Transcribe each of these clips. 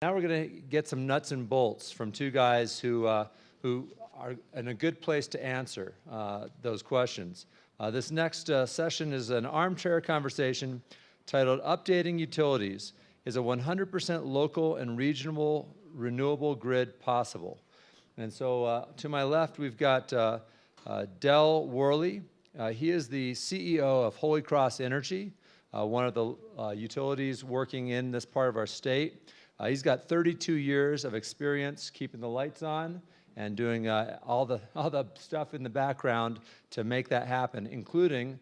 Now we're going to get some nuts and bolts from two guys who are in a good place to answer those questions. This next session is an armchair conversation titled Updating Utilities. Is a 100% local and regional renewable grid possible? And so to my left, we've got Del Worley. He is the CEO of Holy Cross Energy, one of the utilities working in this part of our state. He's got 32 years of experience keeping the lights on and doing all the stuff in the background to make that happen, including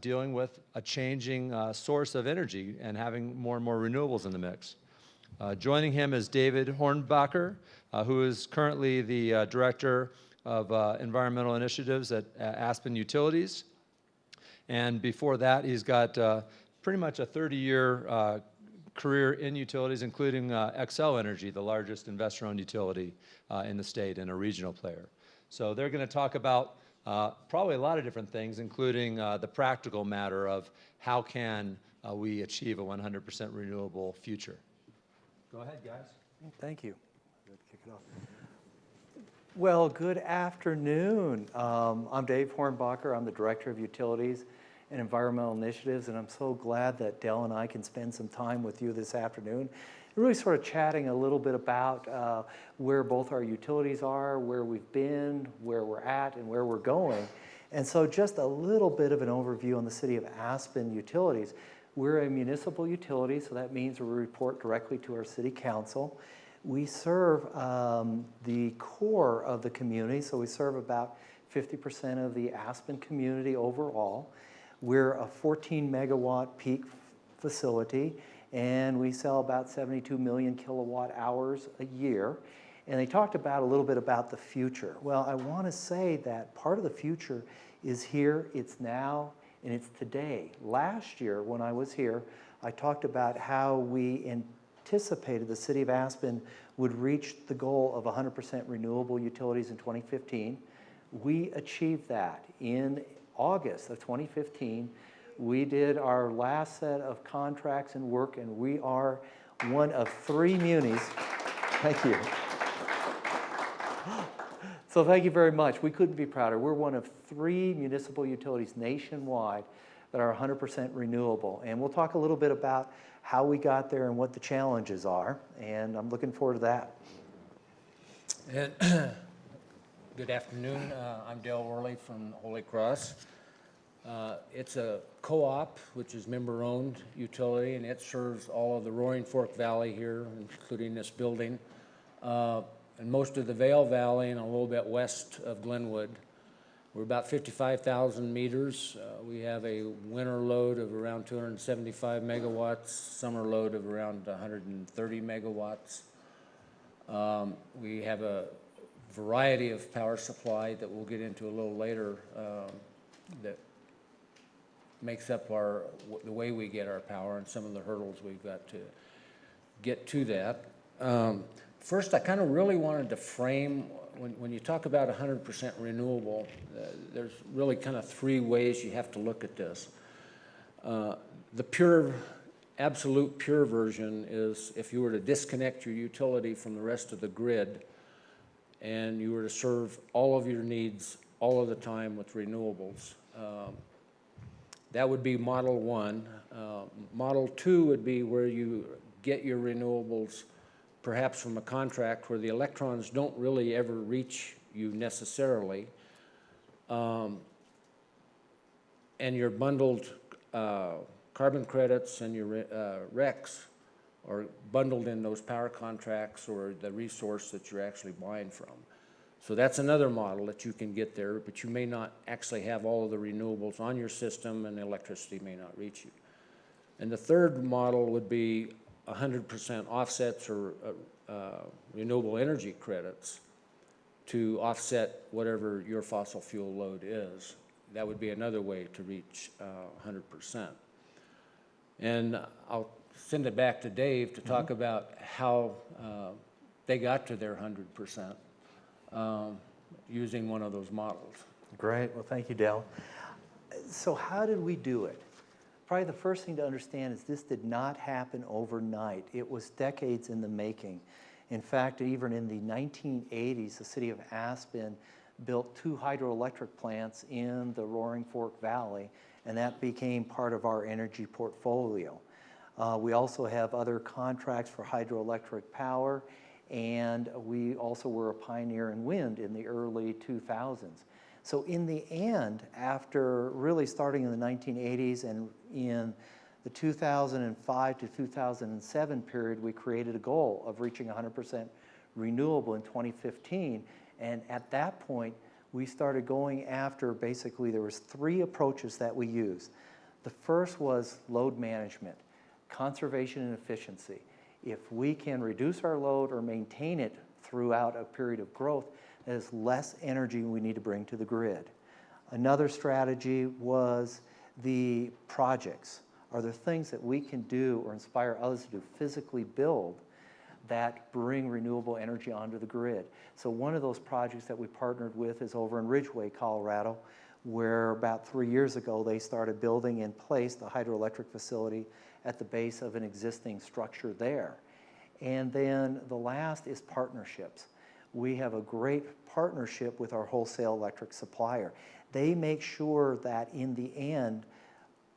dealing with a changing source of energy and having more and more renewables in the mix. Joining him is David Hornbacher, who is currently the Director of Environmental Initiatives at Aspen Utilities. And before that, he's got pretty much a 30-year career in utilities, including Xcel Energy, the largest investor-owned utility in the state and a regional player. So they're going to talk about probably a lot of different things, including the practical matter of how can we achieve a 100% renewable future. Go ahead, guys. Thank you. Good to kick it off. Well, good afternoon. I'm Dave Hornbacher. I'm the Director of Utilities and Environmental Initiatives, and I'm so glad that Del and I can spend some time with you this afternoon. Really sort of chatting a little bit about where both our utilities are, where we've been, where we're at, and where we're going. And so just a little bit of an overview on the City of Aspen Utilities. We're a municipal utility, so that means we report directly to our City Council. We serve the core of the community, so we serve about 50% of the Aspen community overall. We're a 14 megawatt peak facility, and we sell about 72 million kilowatt hours a year. And they talked about a little bit about the future. Well, I want to say that part of the future is here, it's now, and it's today. Last year, when I was here, I talked about how we anticipated the City of Aspen would reach the goal of 100% renewable utilities in 2015. We achieved that in August of 2015. We did our last set of contracts and work, and we are one of 3 munis. Thank you. So thank you very much. We couldn't be prouder. We're one of 3 municipal utilities nationwide that are 100% renewable. And we'll talk a little bit about how we got there and what the challenges are. And I'm looking forward to that. And good afternoon. I'm Del Worley from Holy Cross. It's a co-op, which is member-owned utility, and it serves all of the Roaring Fork Valley here, including this building, and most of the Vail Valley and a little bit west of Glenwood. We're about 55,000 meters. We have a winter load of around 275 megawatts, summer load of around 130 megawatts. We have a variety of power supply that we'll get into a little later that makes up the way we get our power and some of the hurdles we've got to get to that. First, I kind of really wanted to frame, when you talk about 100% renewable, there's really kind of 3 ways you have to look at this. The absolute pure version is if you were to disconnect your utility from the rest of the grid and you were to serve all of your needs all of the time with renewables. That would be Model 1. Model 2 would be where you get your renewables perhaps from a contract where the electrons don't really ever reach you necessarily. And your bundled carbon credits and your RECs are bundled in those power contracts or the resource that you're actually buying from. So that's another model that you can get there, but you may not actually have all of the renewables on your system and the electricity may not reach you. And the third model would be 100% offsets or renewable energy credits to offset whatever your fossil fuel load is. That would be another way to reach 100%. And I'll send it back to Dave to talk about how they got to their 100%. Using one of those models. Great. Well, thank you, Del. So how did we do it? Probably the first thing to understand is this did not happen overnight. It was decades in the making. In fact, even in the 1980s, the city of Aspen built 2 hydroelectric plants in the Roaring Fork Valley, and that became part of our energy portfolio. We also have other contracts for hydroelectric power, and we also were a pioneer in wind in the early 2000s. So in the end, after really starting in the 1980s and in the 2005 to 2007 period, we created a goal of reaching 100% renewable in 2015. And at that point, we started going after, basically, there was 3 approaches that we used. The first was load management, conservation and efficiency. If we can reduce our load or maintain it throughout a period of growth, that is less energy we need to bring to the grid. Another strategy was the projects. Are there things that we can do or inspire others to do, physically build, that bring renewable energy onto the grid? So one of those projects that we partnered with is over in Ridgway, Colorado, where about 3 years ago they started building in place the hydroelectric facility at the base of an existing structure there. And then the last is partnerships. We have a great partnership with our wholesale electric supplier. They make sure that in the end,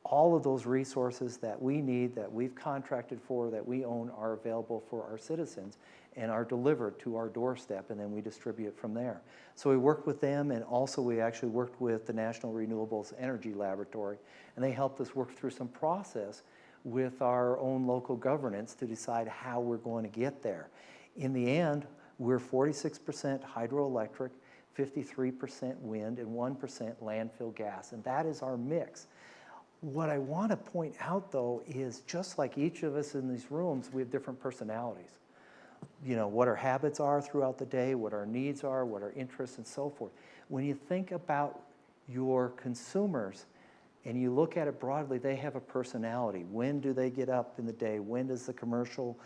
all of those resources that we need, that we've contracted for, that we own, are available for our citizens and are delivered to our doorstep, and then we distribute it from there. So we worked with them, and also we actually worked with the National Renewables Energy Laboratory, and they helped us work through some process with our own local governance to decide how we're going to get there. In the end, we're 46% hydroelectric, 53% wind, and 1% landfill gas, and that is our mix. What I want to point out, though, is just like each of us in these rooms, we have different personalities. You know, what our habits are throughout the day, what our needs are, what our interests, and so forth. When you think about your consumers and you look at it broadly, they have a personality. When do they get up in the day? When does the commercial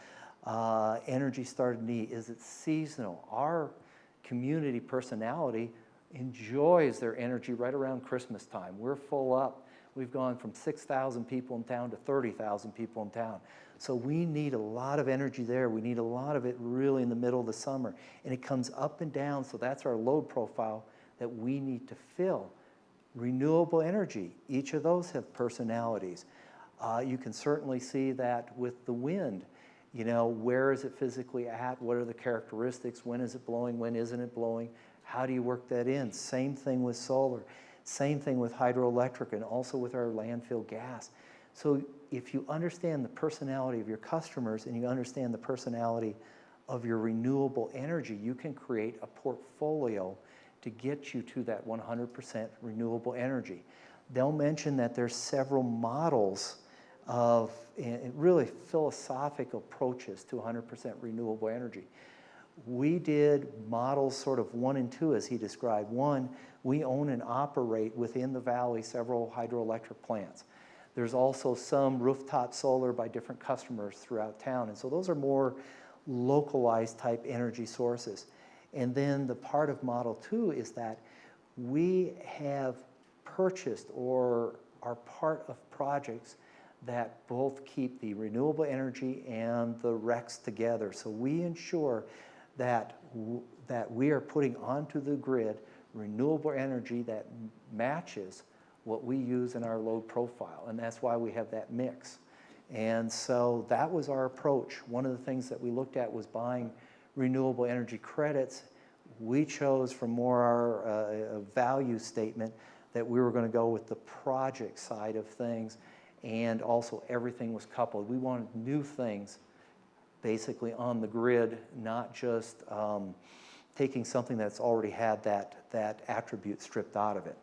energy start to need? Is it seasonal? Our community personality enjoys their energy right around Christmas time. We're full up. We've gone from 6,000 people in town to 30,000 people in town. So we need a lot of energy there. We need a lot of it really in the middle of the summer. And it comes up and down, so that's our load profile that we need to fill. Renewable energy, each of those have personalities. You can certainly see that with the wind. You know, where is it physically at? What are the characteristics? When is it blowing? When isn't it blowing? How do you work that in? Same thing with solar. Same thing with hydroelectric, and also with our landfill gas. So if you understand the personality of your customers and you understand the personality of your renewable energy, you can create a portfolio to get you to that 100% renewable energy. They'll mention that there's several models of really philosophical approaches to 100% renewable energy. We did models sort of 1 and 2, as he described. 1, we own and operate within the valley several hydroelectric plants. There's also some rooftop solar by different customers throughout town. And so those are more localized type energy sources. And then the part of Model 2 is that we have purchased or are part of projects that both keep the renewable energy and the RECs together. So we ensure that we are putting onto the grid renewable energy that matches what we use in our load profile, and that's why we have that mix. And so that was our approach. One of the things that we looked at was buying renewable energy credits. We chose from more our value statement that we were going to go with the project side of things, and also everything was coupled. We wanted new things basically on the grid, not just taking something that's already had that attribute stripped out of it.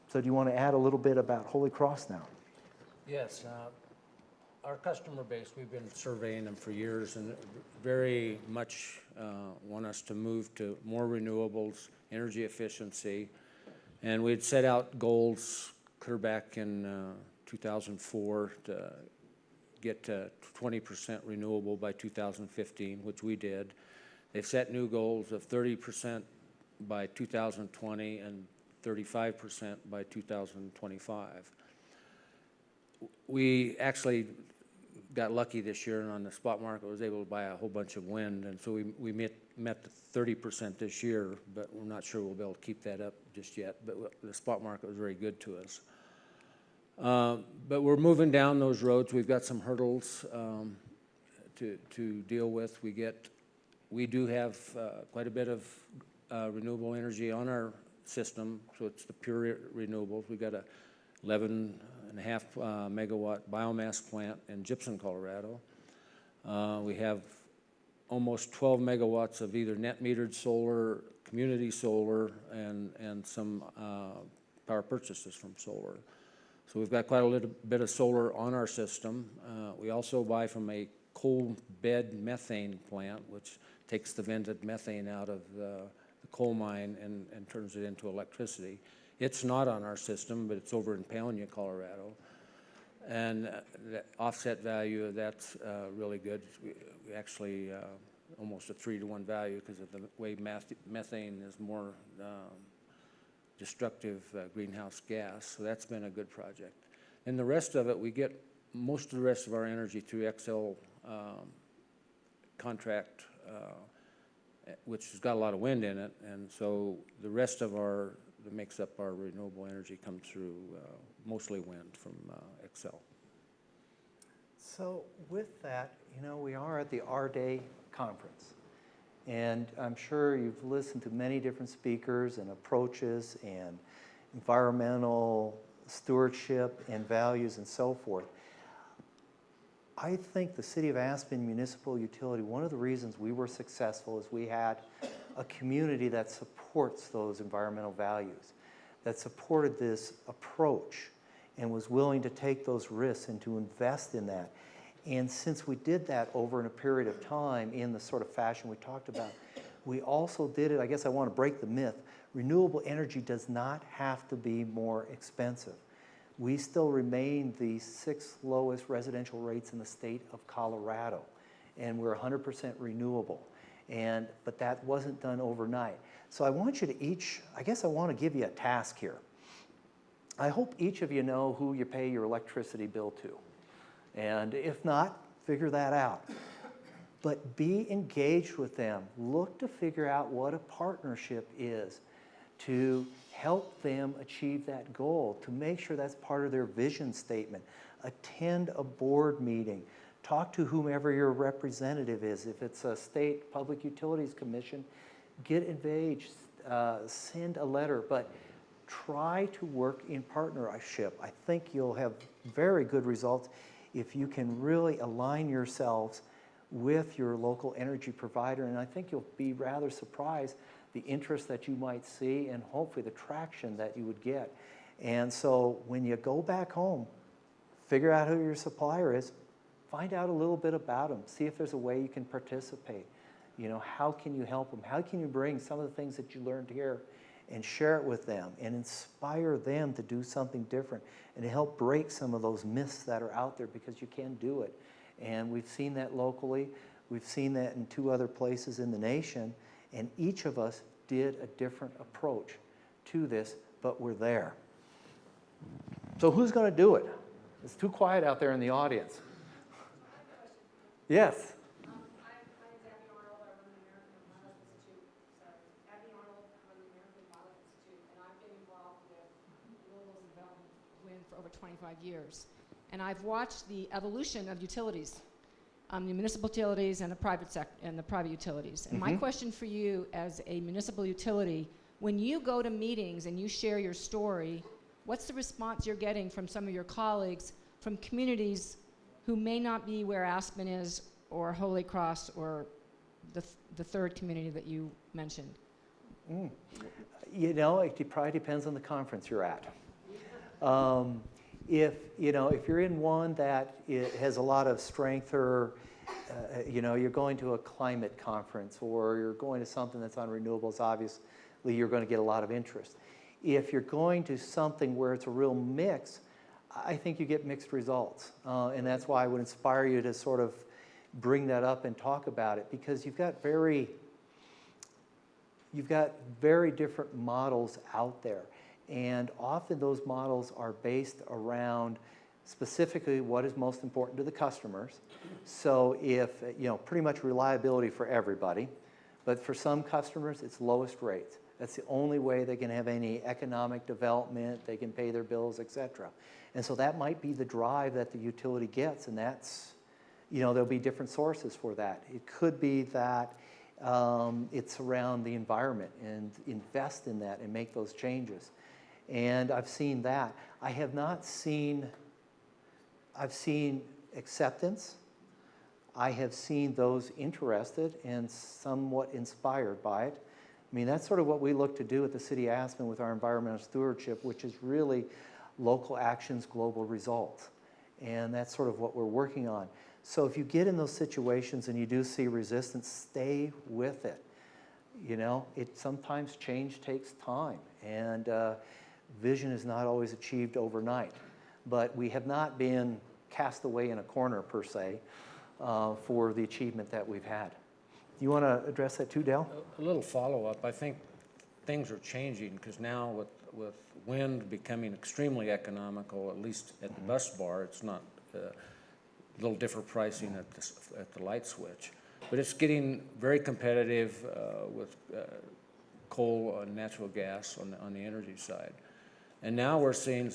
So do you want to add a little bit about Holy Cross now? Yes, our customer base, we've been surveying them for years, and very much want us to move to more renewables, energy efficiency. And we'd set out goals clear back in 2004 to get to 20% renewable by 2015, which we did. They've set new goals of 30% by 2020 and 35% by 2025. We actually got lucky this year, and on the spot market was able to buy a whole bunch of wind, and so we met the 30% this year, but we're not sure we'll be able to keep that up just yet. But the spot market was very good to us. But we're moving down those roads. We've got some hurdles to deal with. We do have quite a bit of renewable energy on our system, so it's the pure renewables. We've got a 11.5 megawatt biomass plant in Gibson, Colorado. We have almost 12 megawatts of either net metered solar, community solar, and some power purchases from solar. So we've got quite a little bit of solar on our system. We also buy from a coal bed methane plant, which takes the vented methane out of the coal mine and turns it into electricity. It's not on our system, but it's over in Paonia, Colorado. And the offset value of that's really good. We actually almost a 3-to-1 value because of the way methane is more destructive greenhouse gas. So that's been a good project. And the rest of it, we get most of the rest of our energy through XL contract, which has got a lot of wind in it. And so the rest of that makes up our renewable energy comes through mostly wind from XL. So with that, we are at the AREDAY conference. And I'm sure you've listened to many different speakers and approaches and environmental stewardship and values and so forth. I think the City of Aspen Municipal Utility, one of the reasons we were successful is we had a community that supports those environmental values, that supported this approach and was willing to take those risks and to invest in that. And since we did that over in a period of time in the sort of fashion we talked about, we also did it, I guess I want to break the myth, renewable energy does not have to be more expensive. We still remain the 6th lowest residential rates in the state of Colorado, and we're 100% renewable. But that wasn't done overnight. So I want you to each, I guess I want to give you a task here. I hope each of you know who you pay your electricity bill to. And if not, figure that out. But be engaged with them. Look to figure out what a partnership is to help them achieve that goal, to make sure that's part of their vision statement. Attend a board meeting. Talk to whomever your representative is. If it's a state public utilities commission, get engaged, send a letter, but try to work in partnership. I think you'll have very good results if you can really align yourselves with your local energy provider, and I think you'll be rather surprised the interest that you might see and hopefully the traction that you would get. And so when you go back home, figure out who your supplier is, find out a little bit about them, see if there's a way you can participate. How can you help them? How can you bring some of the things that you learned here and share it with them and inspire them to do something different and to help break some of those myths that are out there, because you can do it. And we've seen that locally. We've seen that in 2 other places in the nation. And each of us did a different approach to this, but we're there. So who's going to do it? It's too quiet out there in the audience. Yes. For over 25 years. And I've watched the evolution of utilities, the municipal utilities and the private utilities. And my question for you as a municipal utility, when you go to meetings and you share your story, what's the response you're getting from some of your colleagues from communities who may not be where Aspen is or Holy Cross or the third community that you mentioned? It probably depends on the conference you're at. If you're in one that has a lot of strength, or you're going to a climate conference or you're going to something that's on renewables, obviously you're going to get a lot of interest. If you're going to something where it's a real mix, I think you get mixed results. And that's why I would inspire you to sort of bring that up and talk about it, because you've got very different models out there. And often those models are based around specifically what is most important to the customers. So if, pretty much reliability for everybody, but for some customers, it's lowest rates. That's the only way they can have any economic development, they can pay their bills, et cetera. And so that might be the drive that the utility gets, and that's, there'll be different sources for that. It could be that it's around the environment and invest in that and make those changes. And I've seen that. I have not seen, I've seen acceptance. I have seen those interested and somewhat inspired by it. I mean, that's sort of what we look to do at the City of Aspen with our environmental stewardship, which is really local actions, global results. And that's sort of what we're working on. So if you get in those situations and you do see resistance, stay with it. Sometimes change takes time, and vision is not always achieved overnight. But we have not been cast away in a corner, per se, for the achievement that we've had. You want to address that too, Dale? A little follow-up. I think things are changing because now with wind becoming extremely economical, at least at the bus bar, it's not a little different pricing at the light switch. But it's getting very competitive with coal and natural gas on the energy side. And now we're seeing,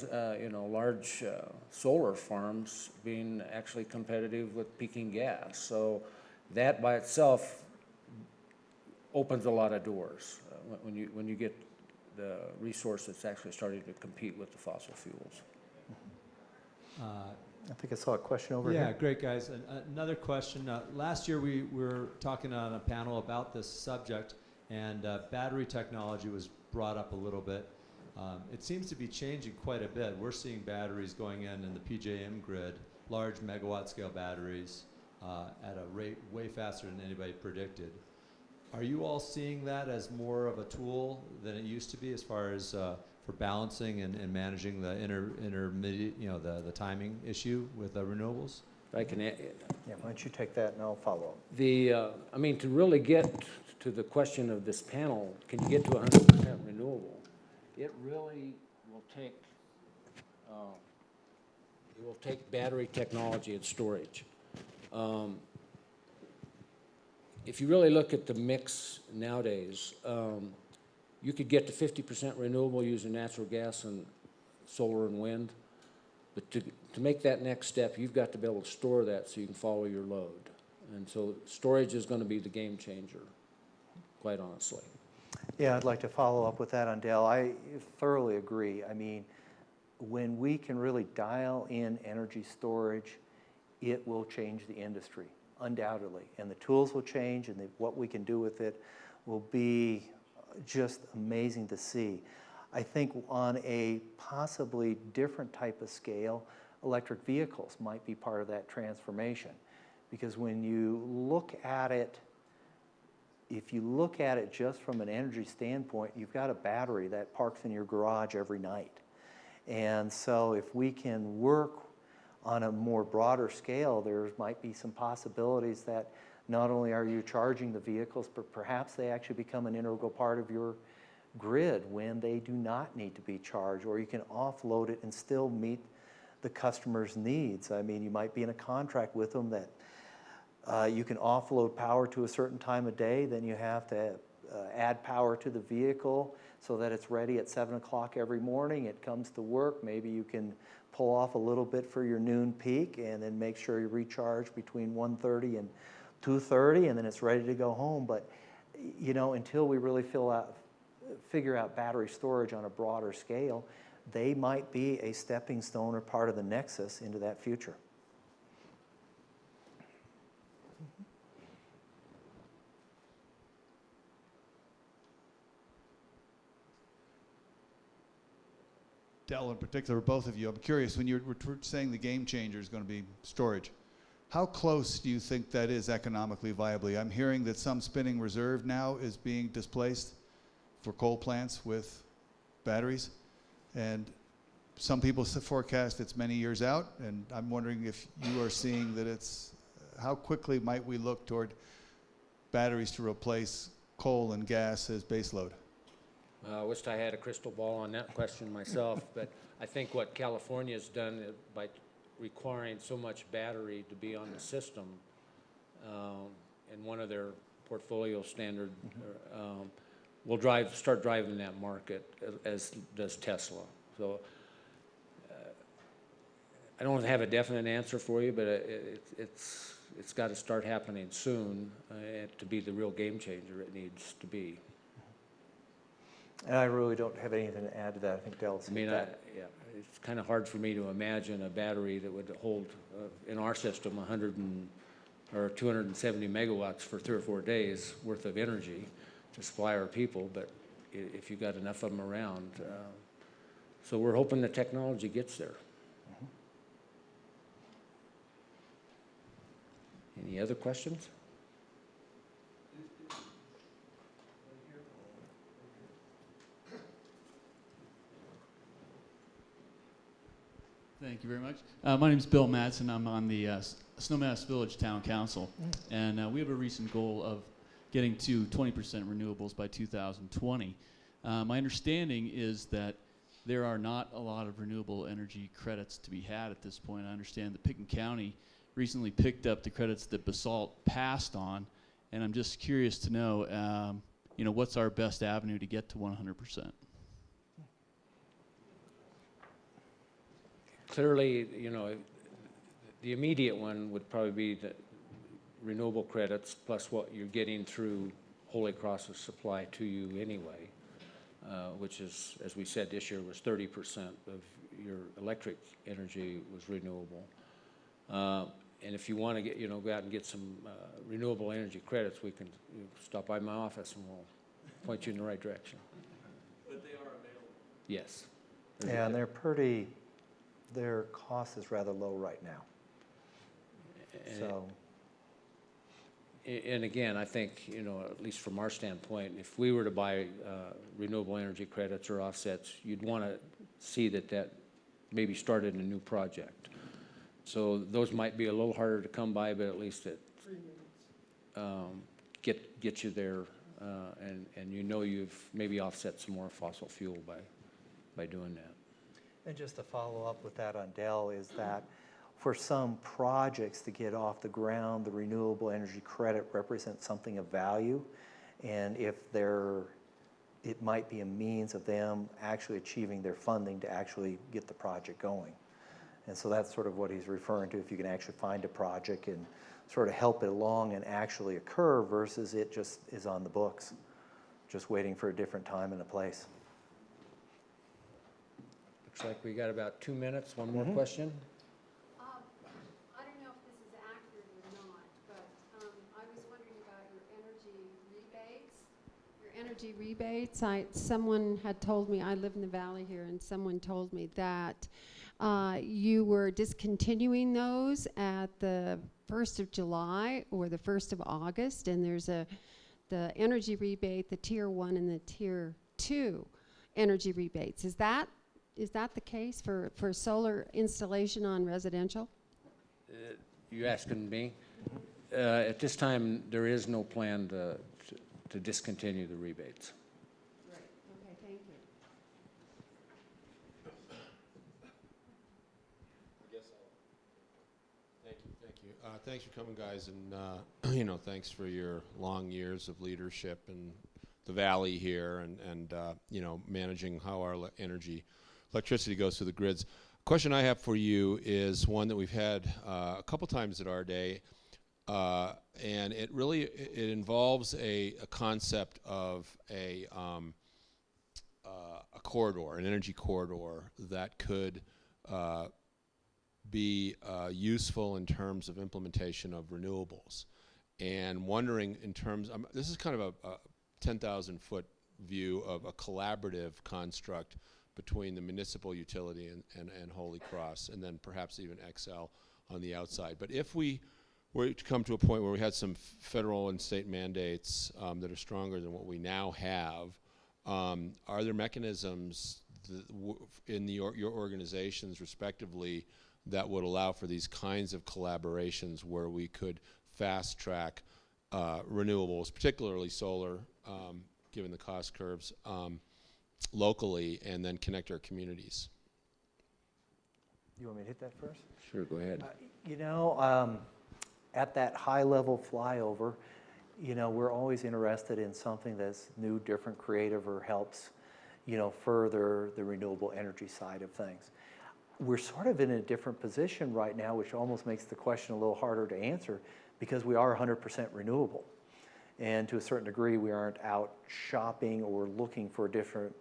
large solar farms being actually competitive with peaking gas. So that by itself opens a lot of doors when you get the resource that's actually starting to compete with the fossil fuels. I think I saw a question over here. Yeah, great, guys. Another question. Last year we were talking on a panel about this subject, and battery technology was brought up a little bit. It seems to be changing quite a bit. We're seeing batteries going in the PJM grid, large megawatt scale batteries at a rate way faster than anybody predicted. Are you all seeing that as more of a tool than it used to be as far as for balancing and managing the intermediate, the timing issue with renewables? I can Yeah, why don't you take that and I'll follow up. to really get to the question of this panel, can you get to 100% renewable? It really will take battery technology and storage. If you really look at the mix nowadays, you could get to 50% renewable using natural gas and solar and wind. But to make that next step, you've got to be able to store that so you can follow your load. And so storage is going to be the game changer, quite honestly. Yeah, I'd like to follow up with that on Dale. I thoroughly agree. I mean, when we can really dial in energy storage, it will change the industry, undoubtedly. And the tools will change, and what we can do with it will be just amazing to see. I think on a possibly different type of scale, electric vehicles might be part of that transformation. Because when you look at it, if you look at it just from an energy standpoint, you've got a battery that parks in your garage every night. And so if we can work on a more broader scale, there might be some possibilities that not only are you charging the vehicles, but perhaps they actually become an integral part of your grid when they do not need to be charged, or you can offload it and still meet the customer's needs. I mean, you might be in a contract with them that you can offload power to a certain time of day, then you have to add power to the vehicle so that it's ready at 7 o'clock every morning. It comes to work. Maybe you can pull off a little bit for your noon peak and then make sure you recharge between 1:30 and 2:30, and then it's ready to go home. But until we really figure out battery storage on a broader scale, they might be a stepping stone or part of the nexus into that future. Del, in particular, both of you, I'm curious, when you're saying the game changer is going to be storage, how close do you think that is economically viably? I'm hearing that some spinning reserve now is being displaced for coal plants with batteries, and some people forecast it's many years out, and I'm wondering if you are seeing that it's, how quickly might we look toward batteries to replace coal and gas as baseload? I wished I had a crystal ball on that question myself, but I think what California's done by requiring so much battery to be on the system, and one of their portfolio standard, will start driving that market as does Tesla. So I don't have a definite answer for you, but it's got to start happening soon to be the real game changer it needs to be. And I really don't have anything to add to that. I think Dell's I mean, hit yeah, it's kind of hard for me to imagine a battery that would hold, in our system, 270 megawatts for 3 or 4 days worth of energy to supply our people, but if you got enough of them around. So we're hoping the technology gets there. Any other questions? Thank you very much. My name is Bill Madsen. I'm on the Snowmass Village Town Council, and we have a recent goal of getting to 20% renewables by 2020. My understanding is that there are not a lot of renewable energy credits to be had at this point. I understand that Pickens County recently picked up the credits that Basalt passed on, and I'm just curious to know, what's our best avenue to get to 100%? Clearly, the immediate one would probably be the renewable credits plus what you're getting through Holy Cross's supply to you anyway, which is, as we said, this year was 30% of your electric energy was renewable. And if you want to go out and get some renewable energy credits, we can stop by my office and we'll point you in the right direction. But they are available. Yes. Yeah, and their cost is rather low right now. So, and again, I think, at least from our standpoint, if we were to buy renewable energy credits or offsets, you'd want to see that maybe started a new project. So those might be a little harder to come by, but at least it get you there, and you've maybe offset some more fossil fuel by doing that. and just to follow up with that on Dell is that for some projects to get off the ground, the renewable energy credit represents something of value, and if it might be a means of them actually achieving their funding to actually get the project going. And so that's sort of what he's referring to, if you can actually find a project and sort of help it along and actually occur versus it just is on the books, just waiting for a different time and a place. Looks like we got about 2 minutes. One more question. I don't know if this is accurate or not, but I was wondering about your energy rebates. Someone had told me, I live in the valley here, and someone told me that you were discontinuing those at the 1st of July or the 1st of August, and there's the energy rebate, the Tier 1 and the Tier 2 energy rebates. Is that the case for solar installation on residential? You asking me? At this time, there is no plan to discontinue the rebates. Right. Okay, thank you. Thank you. Thanks for coming, guys, and thanks for your long years of leadership in the valley here, and managing how our electricity goes through the grids. Question I have for you is one that we've had a couple times at AREDAY, and it involves a concept of a corridor, an energy corridor that could be useful in terms of implementation of renewables. And wondering in terms, this is kind of a 10,000-foot view of a collaborative construct between the municipal utility and Holy Cross, and then perhaps even XL on the outside. But if we were to come to a point where we had some federal and state mandates that are stronger than what we now have, are there mechanisms in your organizations respectively that would allow for these kinds of collaborations where we could fast track renewables, particularly solar, given the cost curves, locally, and then connect our communities? You want me to hit that first? Sure, go ahead. You know, at that high-level flyover, you know, we're always interested in something that's new, different, creative, or helps, you know, further the renewable energy side of things. We're sort of in a different position right now, which almost makes the question a little harder to answer because we are 100% renewable. And to a certain degree, we aren't out shopping or looking for different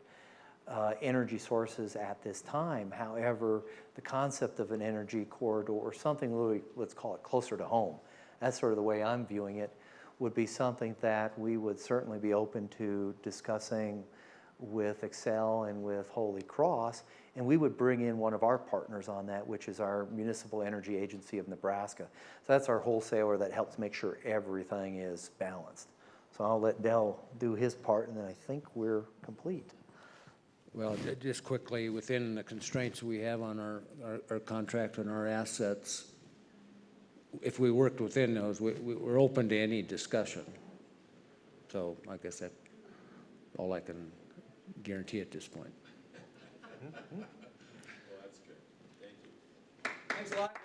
energy sources at this time. However, the concept of an energy corridor or something really, let's call it closer to home, that's sort of the way I'm viewing it, would be something that we would certainly be open to discussing with Excel and with Holy Cross, and we would bring in one of our partners on that, which is our Municipal Energy Agency of Nebraska. So that's our wholesaler that helps make sure everything is balanced. So I'll let Del do his part, and then I think we're complete. Well, just quickly, within the constraints we have on our contract and our assets, if we worked within those, we're open to any discussion. So I guess that's all I can guarantee at this point. Thanks a lot.